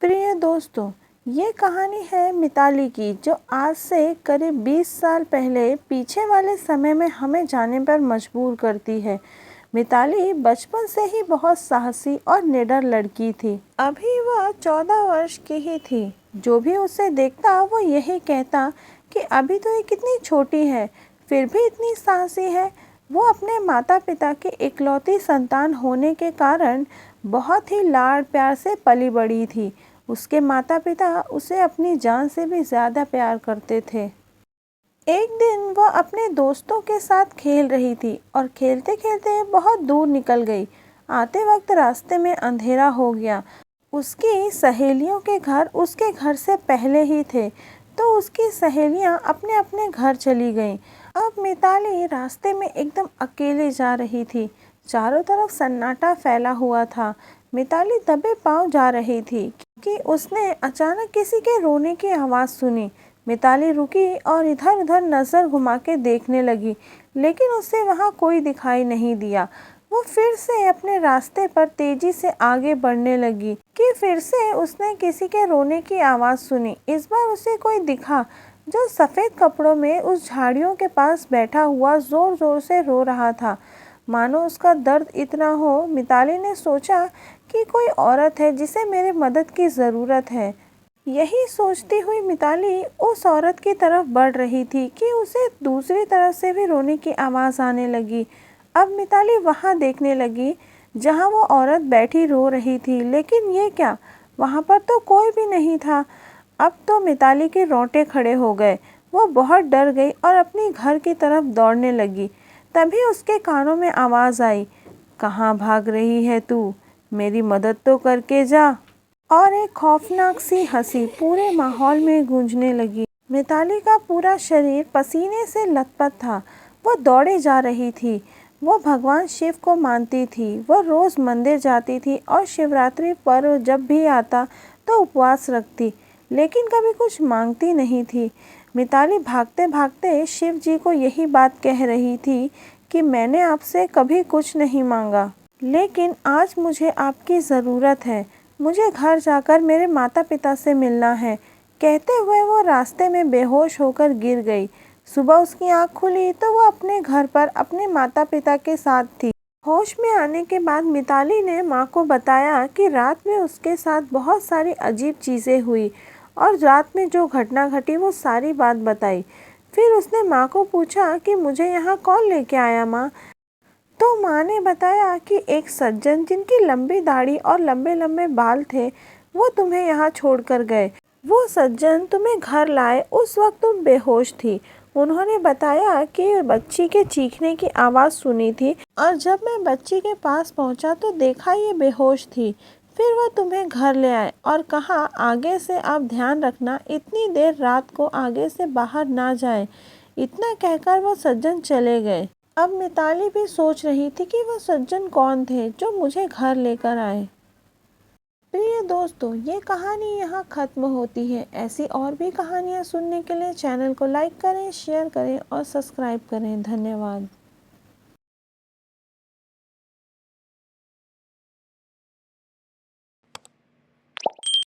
प्रिय दोस्तों, ये कहानी है मिताली की, जो आज से करीब 20 साल पहले पीछे वाले समय में हमें जाने पर मजबूर करती है। मिताली बचपन से ही बहुत साहसी और निडर लड़की थी। अभी वह 14 वर्ष की ही थी। जो भी उसे देखता वो यही कहता कि अभी तो ये कितनी छोटी है, फिर भी इतनी साहसी है। वो अपने माता पिता की इकलौती संतान होने के कारण बहुत ही लाड़ प्यार से पली बड़ी थी। उसके माता पिता उसे अपनी जान से भी ज़्यादा प्यार करते थे। एक दिन वह अपने दोस्तों के साथ खेल रही थी और खेलते खेलते बहुत दूर निकल गई। आते वक्त रास्ते में अंधेरा हो गया। उसकी सहेलियों के घर उसके घर से पहले ही थे, तो उसकी सहेलियां अपने अपने घर चली गईं। अब मिताली रास्ते में एकदम अकेले जा रही थी। चारों तरफ सन्नाटा फैला हुआ था। मिताली दबे पांव जा रही थी कि उसने अचानक किसी के रोने की आवाज़ सुनी। मिताली रुकी और इधर उधर नज़र घुमा के देखने लगी, लेकिन उसे वहाँ कोई दिखाई नहीं दिया। वो फिर से अपने रास्ते पर तेजी से आगे बढ़ने लगी कि फिर से उसने किसी के रोने की आवाज़ सुनी। इस बार उसे कोई दिखा जो सफ़ेद कपड़ों में उस झाड़ियों के पास बैठा हुआ ज़ोर ज़ोर से रो रहा था, मानो उसका दर्द इतना हो। मिताली ने सोचा कि कोई औरत है जिसे मेरे मदद की ज़रूरत है। यही सोचती हुई मिताली उस औरत की तरफ बढ़ रही थी कि उसे दूसरी तरफ से भी रोने की आवाज़ आने लगी। अब मिताली वहाँ देखने लगी जहाँ वो औरत बैठी रो रही थी, लेकिन ये क्या, वहाँ पर तो कोई भी नहीं था। अब तो मिताली के रोंगटे खड़े हो गए। वो बहुत डर गई और अपनी घर की तरफ दौड़ने लगी। तभी उसके कानों में आवाज़ आई, कहाँ भाग रही है तू, मेरी मदद तो करके जा। और एक खौफनाक सी हंसी पूरे माहौल में गूंजने लगी। मिताली का पूरा शरीर पसीने से लथपथ था। वो दौड़े जा रही थी। वो भगवान शिव को मानती थी। वो रोज़ मंदिर जाती थी और शिवरात्रि पर्व जब भी आता तो उपवास रखती, लेकिन कभी कुछ मांगती नहीं थी। मिताली भागते भागते शिव जी को यही बात कह रही थी कि मैंने आपसे कभी कुछ नहीं मांगा, लेकिन आज मुझे आपकी ज़रूरत है। मुझे घर जाकर मेरे माता पिता से मिलना है। कहते हुए वो रास्ते में बेहोश होकर गिर गई। सुबह उसकी आँख खुली तो वो अपने घर पर अपने माता पिता के साथ थी। होश में आने के बाद मिताली ने माँ को बताया कि रात में उसके साथ बहुत सारी अजीब चीज़ें हुई और रात में जो घटना घटी वो सारी बात बताई। फिर उसने माँ को पूछा कि मुझे यहाँ कौन लेके आया माँ। तो माँ ने बताया कि एक सज्जन जिनकी लंबी दाढ़ी और लंबे लंबे बाल थे, वो तुम्हें यहाँ छोड़कर गए। वो सज्जन तुम्हें घर लाए, उस वक्त तुम बेहोश थी। उन्होंने बताया कि बच्ची के चीखने की आवाज़ सुनी थी और जब मैं बच्ची के पास पहुँचा तो देखा ये बेहोश थी। फिर वो तुम्हें घर ले आए और कहा आगे से आप ध्यान रखना, इतनी देर रात को आगे से बाहर ना जाए। इतना कहकर वो सज्जन चले गए। अब मिताली भी सोच रही थी कि वह सज्जन कौन थे जो मुझे घर लेकर आए। प्रिय दोस्तों, ये कहानी यहाँ ख़त्म होती है। ऐसी और भी कहानियाँ सुनने के लिए चैनल को लाइक करें, शेयर करें और सब्सक्राइब करें। धन्यवाद।